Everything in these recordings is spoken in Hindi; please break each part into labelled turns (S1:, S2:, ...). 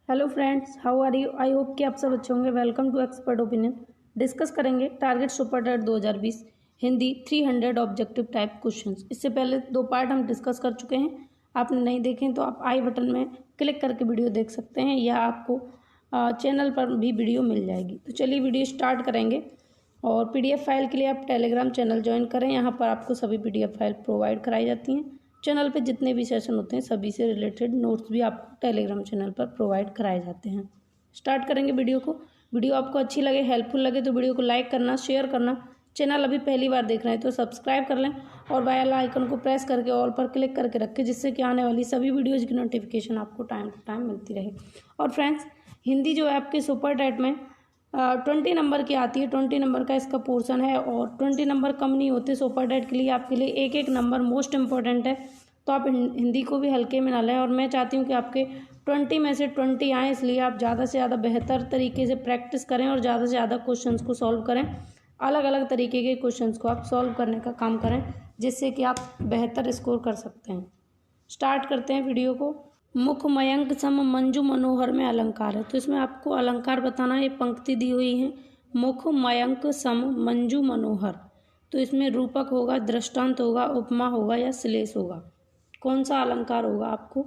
S1: Hello friends, how are you? I hope कि आप सब अच्छे होंगे। Welcome to expert opinion. Discuss करेंगे target super TET 2020 Hindi 300 objective type questions. इससे पहले 2 पार्ट हम डिस्कस कर चुके हैं। आपने नहीं देखे तो आप आई बटन में क्लिक करके वीडियो देख सकते हैं या आपको चैनल पर भी वीडियो मिल जाएगी। तो चलिए वीडियो स्टार्ट करेंगे। और PDF फाइल के लिए आप टेलीग्राम चैनल ज्वाइन करें। यहाँ पर आपको सभी PDF फाइल प्रोवाइड कराई जाती हैं। चैनल पे जितने भी सेशन होते हैं सभी से रिलेटेड नोट्स भी आपको टेलीग्राम चैनल पर प्रोवाइड कराए जाते हैं। स्टार्ट करेंगे वीडियो को। वीडियो आपको अच्छी लगे, हेल्पफुल लगे तो वीडियो को लाइक करना, शेयर करना। चैनल अभी पहली बार देख रहे हैं तो सब्सक्राइब कर लें और बेल आइकन को प्रेस करके ऑल पर क्लिक करके रखें, जिससे कि आने वाली सभी वीडियोज़ की नोटिफिकेशन आपको टाइम टू टाइम मिलती रहे। और फ्रेंड्स, हिंदी जो है आपके सुपर टेट में 20 नंबर की आती है। 20 नंबर का इसका पोर्शन है और 20 नंबर कम नहीं होते। सुपर टेट के लिए आपके लिए एक एक नंबर मोस्ट इम्पॉर्टेंट है, तो आप हिंदी को भी हल्के में ना लें। और मैं चाहती हूँ कि आपके 20 में से 20 आएँ, इसलिए आप ज़्यादा से ज़्यादा बेहतर तरीके से प्रैक्टिस करें और ज़्यादा से ज़्यादा क्वेश्चंस को सॉल्व करें। अलग अलग तरीके के क्वेश्चंस को आप सॉल्व करने का काम करें, जिससे कि आप बेहतर स्कोर कर सकते हैं। स्टार्ट करते हैं वीडियो को। मुख मयंक सम मंजू मनोहर में अलंकार है, तो इसमें आपको अलंकार बताना है। ये पंक्ति दी हुई है, मुख मयंक सम मंजू मनोहर। तो इसमें रूपक होगा, दृष्टांत होगा, उपमा होगा या श्लेष होगा। कौन सा अलंकार होगा आपको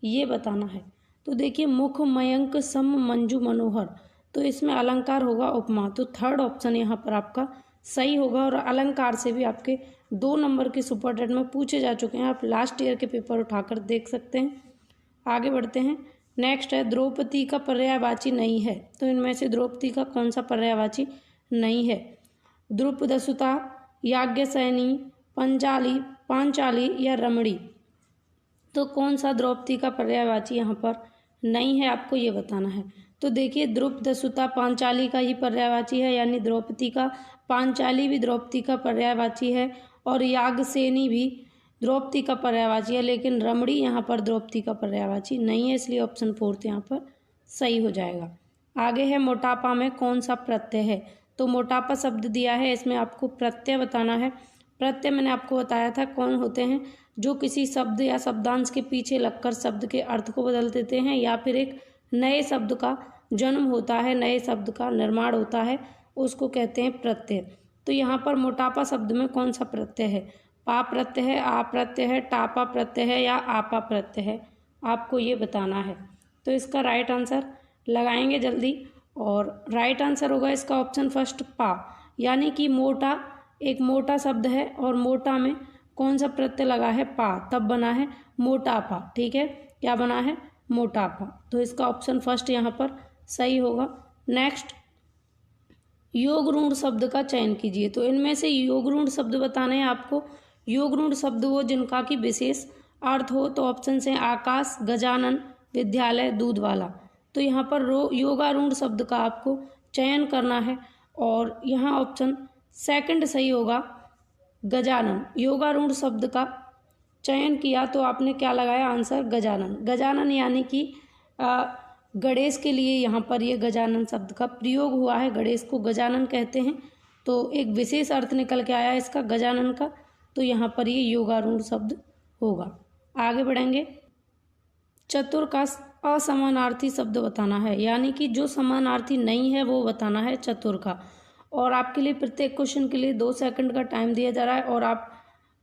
S1: ये बताना है। तो देखिए, मुख मयंक सम मंजू मनोहर, तो इसमें अलंकार होगा उपमा। तो थर्ड ऑप्शन यहाँ पर आपका सही होगा। और अलंकार से भी आपके 2 नंबर के सुपर टेट में पूछे जा चुके हैं। आप लास्ट ईयर के पेपर उठाकर देख सकते हैं। आगे बढ़ते हैं। नेक्स्ट है, द्रौपदी का पर्यायवाची नहीं है, तो इनमें से द्रौपदी का कौन सा पर्यायवाची नहीं है? द्रुपदसुता, याज्ञसेनी, पांचाली या रमणी। तो कौन सा द्रौपदी का पर्यायवाची यहाँ पर नहीं है, आपको ये बताना है। तो देखिए, द्रुपदसुता पांचाली का ही पर्यायवाची है, यानी द्रौपदी का। पांचाली भी द्रौपदी का पर्यायवाची है और याज्ञसेनी भी द्रौपदी का पर्यायवाची है, लेकिन रमणी यहाँ पर द्रौपदी का पर्यायवाची नहीं है, इसलिए ऑप्शन 4 यहाँ पर सही हो जाएगा। आगे है, मोटापा में कौन सा प्रत्यय है? तो मोटापा शब्द दिया है, इसमें आपको प्रत्यय बताना है। प्रत्यय मैंने आपको बताया था कौन होते हैं, जो किसी शब्द या शब्दांश के पीछे लगकर शब्द के अर्थ को बदल देते हैं, या फिर एक नए शब्द का जन्म होता है, नए शब्द का निर्माण होता है, उसको कहते हैं प्रत्यय। तो यहाँ पर मोटापा शब्द में कौन सा प्रत्यय है? पा प्रत्यय है, आ प्रत्यय है, टापा प्रत्यय है या आपा प्रत्यय है, आपको ये बताना है। तो इसका राइट आंसर लगाएंगे जल्दी। और राइट आंसर होगा इसका ऑप्शन फर्स्ट, पा। यानी कि मोटा एक मोटा शब्द है और मोटा में कौन सा प्रत्यय लगा है? पा, तब बना है मोटापा। ठीक है, क्या बना है? मोटापा। तो इसका ऑप्शन फर्स्ट यहाँ पर सही होगा। नेक्स्ट, योग रूढ़ शब्द का चयन कीजिए। तो इनमें से योग रूढ़ शब्द बताने हैं आपको। योग रूढ़ शब्द वो जिनका की विशेष अर्थ हो। तो ऑप्शन से आकाश, गजानन, विद्यालय, दूध वाला। तो यहाँ पर योगारूढ़ शब्द का आपको चयन करना है और यहाँ ऑप्शन सेकंड सही होगा, गजानन। योगारूढ़ शब्द का चयन किया तो आपने क्या लगाया आंसर? गजानन। गजानन यानी कि गणेश के लिए यहाँ पर ये गजानन शब्द का प्रयोग हुआ है। गणेश को गजानन कहते हैं, तो एक विशेष अर्थ निकल के आया इसका गजानन का। तो यहाँ पर ये योगारूढ़ शब्द होगा। आगे बढ़ेंगे। चतुर का असमानार्थी शब्द बताना है, यानी कि जो समानार्थी नहीं है वो बताना है चतुर का। और आपके लिए प्रत्येक क्वेश्चन के लिए 2 सेकंड का टाइम दिया जा रहा है और आप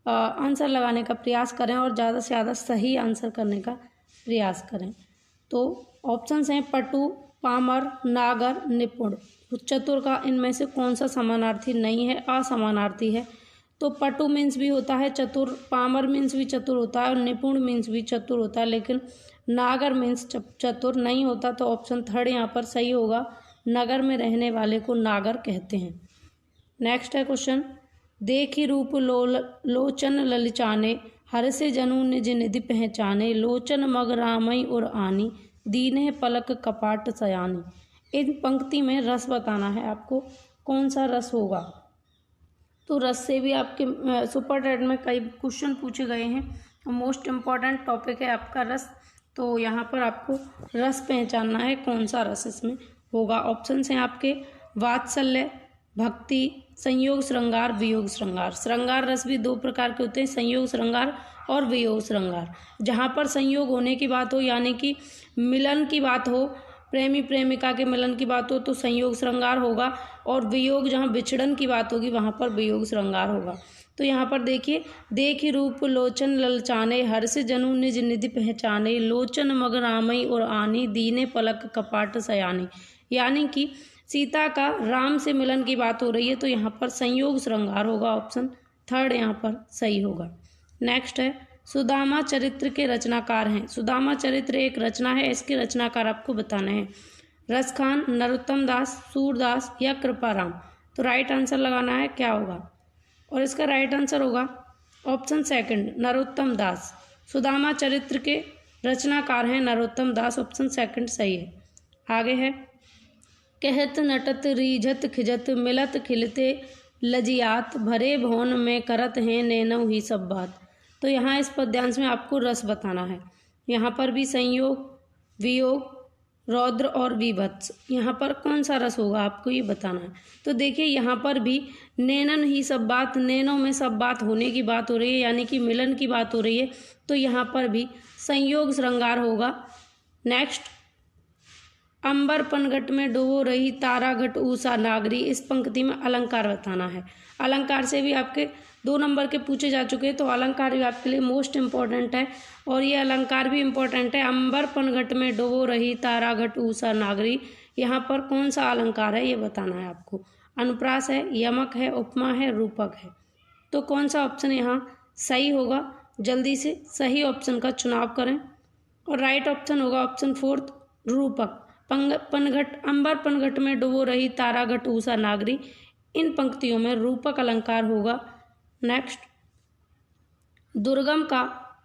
S1: आंसर लगाने का प्रयास करें और ज़्यादा से ज़्यादा सही आंसर करने का प्रयास करें। तो ऑप्शंस हैं पटु, पामर, नागर, निपुण। तो चतुर का इनमें से कौन सा समानार्थी नहीं है, असमानार्थी है? तो पटु मीन्स भी होता है चतुर, पामर मीन्स भी चतुर होता है और निपुण मीन्स भी चतुर होता है, लेकिन नागर मीन्स चतुर नहीं होता। तो ऑप्शन थर्ड यहाँ पर सही होगा, नगर में रहने वाले को नागर कहते हैं। नेक्स्ट है क्वेश्चन, देखी रूप लोचन ललचाने, हर से जनु निज निधि पहचाने, लोचन मग रामई उर आनी, दीने पलक कपाट सयानी। इन पंक्ति में रस बताना है आपको, कौन सा रस होगा? तो रस से भी आपके सुपर टेट में कई क्वेश्चन पूछे गए हैं। मोस्ट इम्पॉर्टेंट टॉपिक है आपका रस। तो यहाँ पर आपको रस पहचानना है, कौन सा रस इसमें होगा। ऑप्शन हैं आपके वात्सल्य, भक्ति, संयोग श्रृंगार, वियोग श्रृंगार। श्रृंगार रस भी 2 प्रकार के होते हैं, संयोग श्रृंगार और वियोग श्रृंगार। जहाँ पर संयोग होने की बात हो यानी कि मिलन की बात हो, प्रेमी प्रेमिका के मिलन की बात हो तो संयोग श्रृंगार होगा, और वियोग जहाँ विछड़न की बात होगी वहाँ पर वियोग श्रृंगार होगा। तो यहाँ पर देखिए, देखी रूप लोचन ललचाने, हर्ष जनु निज निधि पहचाने, लोचन मग रामई और आनी, दीने पलक कपाट सयानी। यानी कि सीता का राम से मिलन की बात हो रही है तो यहाँ पर संयोग श्रृंगार होगा, ऑप्शन थर्ड यहाँ पर सही होगा। नेक्स्ट है, सुदामा चरित्र के रचनाकार हैं। सुदामा चरित्र एक रचना है, इसके रचनाकार आपको बताना है। रसखान, नरोत्तम दास, सूरदास या कृपाराम। तो राइट आंसर लगाना है, क्या होगा, और इसका राइट आंसर होगा ऑप्शन सेकंड, नरोत्तम दास। सुदामा चरित्र के रचनाकार हैं नरोत्तम दास, ऑप्शन सेकंड सही है। आगे है, कहत नटत रीझत खिजत, मिलत खिलते लजियात, भरे भवन में करत हैं नैनव ही सब बात। तो यहाँ इस पद्यांश में आपको रस बताना है। यहाँ पर भी संयोग, वियोग, रौद्र और विभत्स, यहाँ पर कौन सा रस होगा आपको ये बताना है। तो देखिए यहाँ पर भी नैनन ही सब बात, नैनों में सब बात होने की बात हो रही है यानी कि मिलन की बात हो रही है, तो यहाँ पर भी संयोग श्रृंगार होगा। नेक्स्ट, अंबर पनघट में डुबो रही तारा घट ऊषा नागरी। इस पंक्ति में अलंकार बताना है। अलंकार से भी आपके 2 नंबर के पूछे जा चुके हैं, तो अलंकार भी आपके लिए मोस्ट इम्पॉर्टेंट है, और ये अलंकार भी इम्पॉर्टेंट है। अंबर पनघट में डुबो रही तारा घट ऊषा नागरी, यहाँ पर कौन सा अलंकार है ये बताना है आपको। अनुप्रास है, यमक है, उपमा है, रूपक है। तो कौन सा ऑप्शन यहाँ सही होगा, जल्दी से सही ऑप्शन का चुनाव करें, और राइट ऑप्शन होगा ऑप्शन फोर्थ, रूपक। पनघट, अंबर पनघट में डुबो रही तारा घट ऊषा नागरी, इन पंक्तियों में रूपक अलंकार होगा। नेक्स्ट, दुर्गम का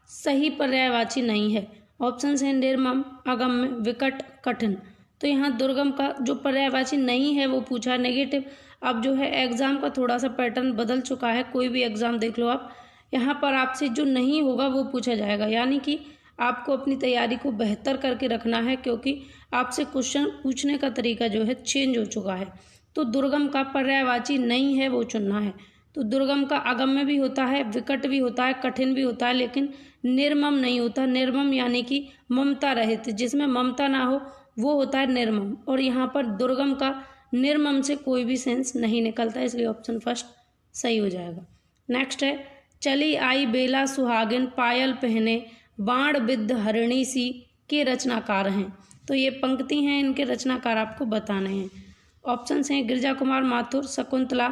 S1: सही पर्यायवाची नहीं है। ऑप्शन है निर्मम, अगम्य, विकट, कठिन। तो यहाँ दुर्गम का जो पर्यायवाची नहीं है वो पूछा है, नेगेटिव। अब जो है एग्जाम का थोड़ा सा पैटर्न बदल चुका है, कोई भी एग्जाम देख लो आप, यहाँ पर आपसे जो नहीं होगा वो पूछा जाएगा, यानी कि आपको अपनी तैयारी को बेहतर करके रखना है, क्योंकि आपसे क्वेश्चन पूछने का तरीका जो है चेंज हो चुका है। तो दुर्गम का पर्यायवाची नहीं है वो चुनना है। तो दुर्गम का अगम्य भी होता है, विकट भी होता है, कठिन भी होता है, लेकिन निर्मम नहीं होता। निर्मम यानी कि ममता रहित, जिसमें ममता ना हो वो होता है निर्मम, और यहाँ पर दुर्गम का निर्मम से कोई भी सेंस नहीं निकलता, इसलिए ऑप्शन फर्स्ट सही हो जाएगा। नेक्स्ट है, चली आई बेला सुहागिन, पायल पहने बाण बिद्ध हरिणी सी, के रचनाकार हैं। तो ये पंक्ति हैं, इनके रचनाकार आपको बताने हैं। ऑप्शंस हैं गिरिजा कुमार माथुर, शकुंतला,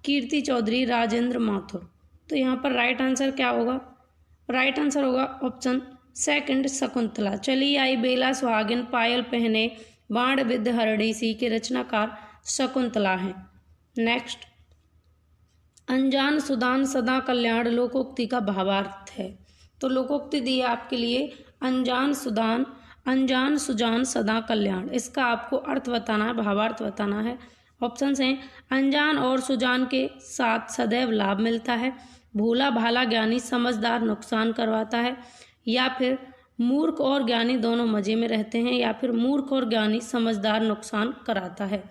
S1: कीर्ति चौधरी, राजेंद्र माथुर। तो यहाँ पर राइट आंसर क्या होगा, राइट आंसर होगा ऑप्शन सेकंड, शकुंतला। चली आई बेला सुहागिन, पायल पहने बाण बिद्ध हरिणी सी, के रचनाकार शकुंतला हैं। नेक्स्ट, अनजान सुदान सदा कल्याण, लोकोक्ति का भावार्थ है। तो लोकोक्ति दी है आपके लिए, अनजान सुदान, अनजान सुजान सदा कल्याण, इसका आपको अर्थ बताना है, भावार्थ बताना है। ऑप्शंस हैं अनजान और सुजान के साथ सदैव लाभ मिलता है, भोला भाला ज्ञानी समझदार नुकसान करवाता है, या फिर मूर्ख और ज्ञानी दोनों मजे में रहते हैं, या फिर मूर्ख और ज्ञानी समझदार नुकसान कराता है।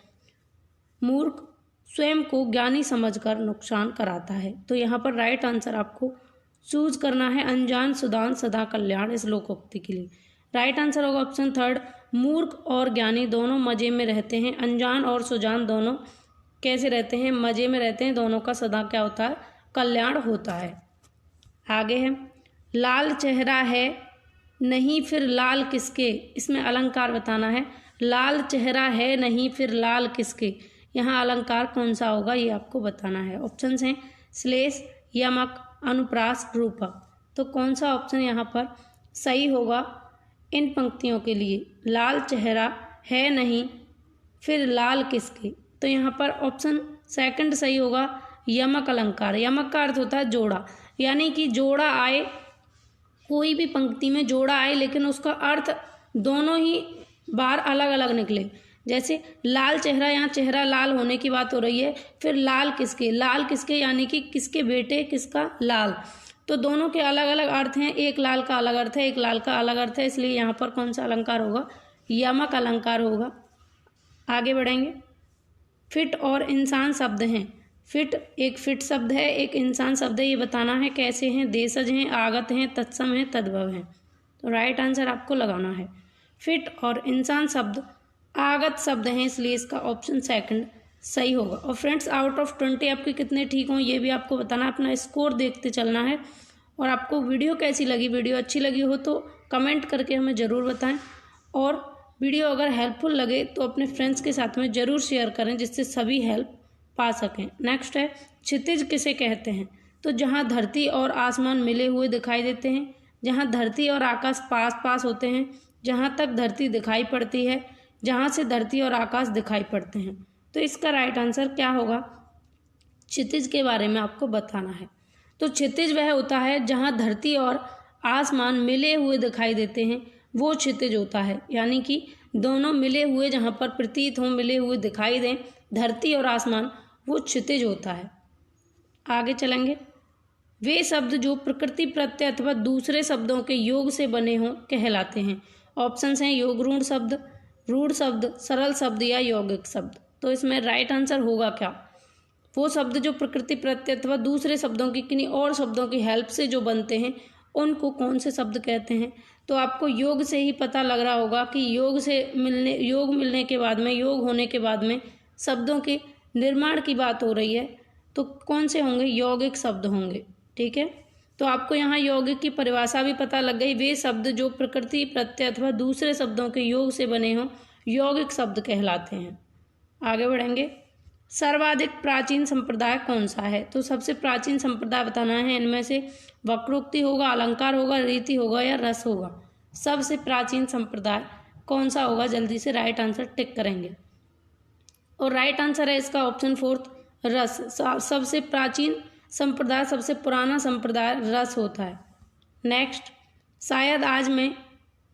S1: मूर्ख स्वयं को ज्ञानी समझकर नुकसान कराता है। तो यहाँ पर राइट आंसर आपको चूज करना है, अनजान सुदान सदा कल्याण, इस लोकोक्ति के लिए। राइट आंसर होगा ऑप्शन थर्ड, मूर्ख और ज्ञानी दोनों मजे में रहते हैं। अनजान और सुजान दोनों कैसे रहते हैं, मजे में रहते हैं, दोनों का सदा क्या होता है, कल्याण होता है। आगे है, लाल चेहरा है नहीं फिर लाल किसके, इसमें अलंकार बताना है। लाल चेहरा है नहीं फिर लाल किसके, यहाँ अलंकार कौन सा होगा ये आपको बताना है। ऑप्शंस हैं श्लेष, यमक, अनुप्रास, रूपक। तो कौन सा ऑप्शन यहाँ पर सही होगा इन पंक्तियों के लिए, लाल चेहरा है नहीं फिर लाल किसके। तो यहाँ पर ऑप्शन सेकंड सही होगा, यमक अलंकार। यमक का अर्थ होता है जोड़ा, यानी कि जोड़ा आए, कोई भी पंक्ति में जोड़ा आए लेकिन उसका अर्थ दोनों ही बार अलग अलग निकले। जैसे लाल चेहरा, यहाँ चेहरा लाल होने की बात हो रही है, फिर लाल किसके, लाल किसके यानी कि किसके बेटे, किसका, लाल। तो दोनों के अलग अलग अर्थ हैं, एक लाल का अलग अर्थ है, एक लाल का अलग अर्थ है, इसलिए यहाँ पर कौन सा अलंकार होगा, यमक अलंकार होगा। आगे बढ़ेंगे, फिट और इंसान शब्द हैं, फिट एक फिट शब्द है, एक इंसान शब्द है, ये बताना है कैसे हैं, देशज हैं, आगत हैं, तत्सम हैं, तद्भव हैं। तो राइट आंसर आपको लगाना है। फिट और इंसान शब्द आगत शब्द हैं, इसलिए इसका ऑप्शन सेकंड सही होगा। और फ्रेंड्स, आउट ऑफ 20 आपके कितने ठीक हों ये भी आपको बताना, अपना स्कोर देखते चलना है। और आपको वीडियो कैसी लगी, वीडियो अच्छी लगी हो तो कमेंट करके हमें ज़रूर बताएं। और वीडियो अगर हेल्पफुल लगे तो अपने फ्रेंड्स के साथ में ज़रूर शेयर करें, जिससे सभी हेल्प पा सकें। नेक्स्ट है, क्षितिज किसे कहते हैं? तो जहाँ धरती और आसमान मिले हुए दिखाई देते हैं, जहाँ धरती और आकाश पास पास होते हैं, जहाँ तक धरती दिखाई पड़ती है, जहाँ से धरती और आकाश दिखाई पड़ते हैं। तो इसका राइट आंसर क्या होगा? क्षितिज के बारे में आपको बताना है। तो क्षितिज वह होता है जहाँ धरती और आसमान मिले हुए दिखाई देते हैं, वो क्षितिज होता है। यानी कि दोनों मिले हुए जहाँ पर प्रतीत हों, मिले हुए दिखाई दें धरती और आसमान, वो क्षितिज होता है। आगे चलेंगे। वे शब्द जो प्रकृति प्रत्यय अथवा दूसरे शब्दों के योग से बने हों कहलाते हैं। ऑप्शंस हैं योगरूढ़ शब्द, रूढ़ शब्द, सरल शब्द या यौगिक शब्द। तो इसमें राइट आंसर होगा क्या? वो शब्द जो प्रकृति प्रत्यय अथवा दूसरे शब्दों की किन्हीं और शब्दों की हेल्प से जो बनते हैं उनको कौन से शब्द कहते हैं? तो आपको योग से ही पता लग रहा होगा कि योग मिलने के बाद में, योग होने के बाद में शब्दों के निर्माण की बात हो रही है, तो कौन से होंगे? यौगिक शब्द होंगे। ठीक है, तो आपको यहाँ यौगिक की परिभाषा भी पता लग गई। वे शब्द जो प्रकृति प्रत्यय अथवा दूसरे शब्दों के योग से बने हों यौगिक शब्द कहलाते हैं। आगे बढ़ेंगे। सर्वाधिक प्राचीन संप्रदाय कौन सा है? तो सबसे प्राचीन संप्रदाय बताना है। इनमें से वक्रोक्ति होगा, अलंकार होगा, रीति होगा या रस होगा। सबसे प्राचीन संप्रदाय कौन सा होगा? जल्दी से राइट आंसर टिक करेंगे। और राइट आंसर है इसका ऑप्शन 4 रस। सबसे प्राचीन संप्रदाय, सबसे पुराना संप्रदाय रस होता है। नेक्स्ट, शायद आज मैं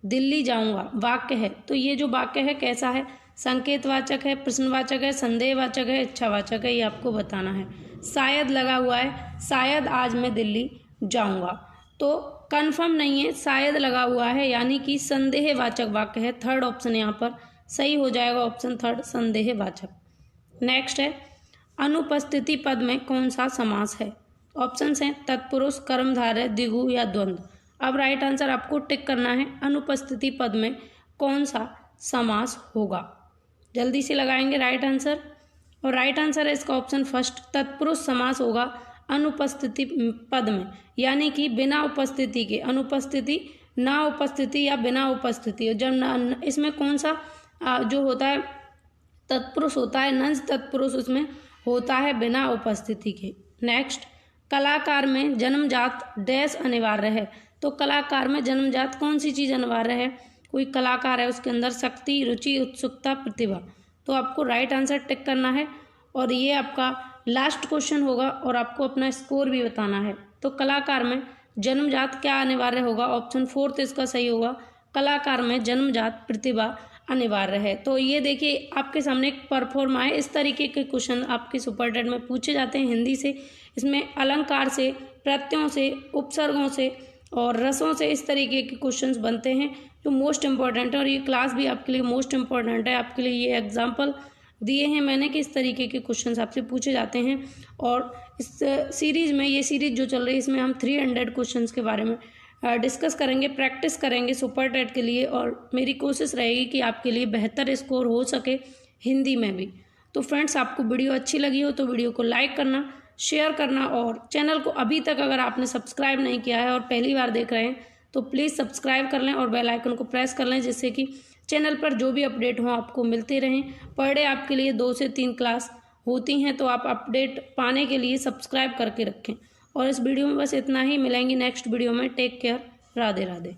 S1: दिल्ली जाऊंगा वाक्य है। तो ये जो वाक्य है कैसा है? संकेतवाचक है, प्रश्नवाचक है, संदेहवाचक है, इच्छावाचक है, ये आपको बताना है। शायद लगा हुआ है, शायद आज मैं दिल्ली जाऊंगा, तो कंफर्म नहीं है, शायद लगा हुआ है, यानी कि संदेहवाचक वाक्य है। थर्ड ऑप्शन यहाँ पर सही हो जाएगा, ऑप्शन थर्ड संदेहवाचक। नेक्स्ट है, अनुपस्थिति पद में कौन सा समास है? ऑप्शंस हैं तत्पुरुष, कर्मधारय, द्विगु या द्वंद्व। अब राइट आंसर आपको टिक करना है, अनुपस्थिति पद में कौन सा समास होगा। जल्दी से लगाएंगे राइट आंसर। और राइट आंसर है इसका ऑप्शन फर्स्ट, तत्पुरुष समास होगा अनुपस्थिति पद में, यानी कि बिना उपस्थिति के। अनुपस्थिति, ना उपस्थिति या बिना उपस्थिति। जब इसमें कौन सा जो होता है तत्पुरुष होता है, नंज तत्पुरुष उसमें होता है बिना उपस्थिति के। नेक्स्ट, कलाकार में जन्मजात डैश अनिवार्य है। तो कलाकार में जन्मजात कौन सी चीज़ अनिवार्य है? कोई कलाकार है, उसके अंदर शक्ति, रुचि, उत्सुकता, प्रतिभा। तो आपको राइट आंसर टिक करना है। और ये आपका लास्ट क्वेश्चन होगा और आपको अपना स्कोर भी बताना है। तो कलाकार में जन्मजात क्या अनिवार्य होगा? ऑप्शन 4 इसका सही होगा, कलाकार में जन्मजात प्रतिभा अनिवार्य है। तो ये देखिए आपके सामने एक परफॉर्मा है। इस तरीके के क्वेश्चन आपके सुपर टेट में पूछे जाते हैं हिंदी से। इसमें अलंकार से, प्रत्ययों से, उपसर्गों से और रसों से इस तरीके के क्वेश्चंस बनते हैं जो मोस्ट इम्पॉर्टेंट है। और ये क्लास भी आपके लिए मोस्ट इम्पॉर्टेंट है। आपके लिए ये एग्जाम्पल दिए हैं मैंने कि इस तरीके के क्वेश्चंस आपसे पूछे जाते हैं। और इस सीरीज़ में, ये सीरीज़ जो चल रही है, इसमें हम 300 क्वेश्चंस के बारे में डिस्कस करेंगे, प्रैक्टिस करेंगे सुपर टेट के लिए। और मेरी कोशिश रहेगी कि आपके लिए बेहतर स्कोर हो सके हिंदी में भी। तो फ्रेंड्स, आपको वीडियो अच्छी लगी हो तो वीडियो को लाइक करना, शेयर करना, और चैनल को अभी तक अगर आपने सब्सक्राइब नहीं किया है और पहली बार देख रहे हैं तो प्लीज़ सब्सक्राइब कर लें और बेल आइकन को प्रेस कर लें, जिससे कि चैनल पर जो भी अपडेट हो आपको मिलते रहें। पर डे आपके लिए 2 से 3 क्लास होती हैं, तो आप अपडेट पाने के लिए सब्सक्राइब करके रखें। और इस वीडियो में बस इतना ही, मिलेंगे नेक्स्ट वीडियो में। Take care, Radhe Radhe.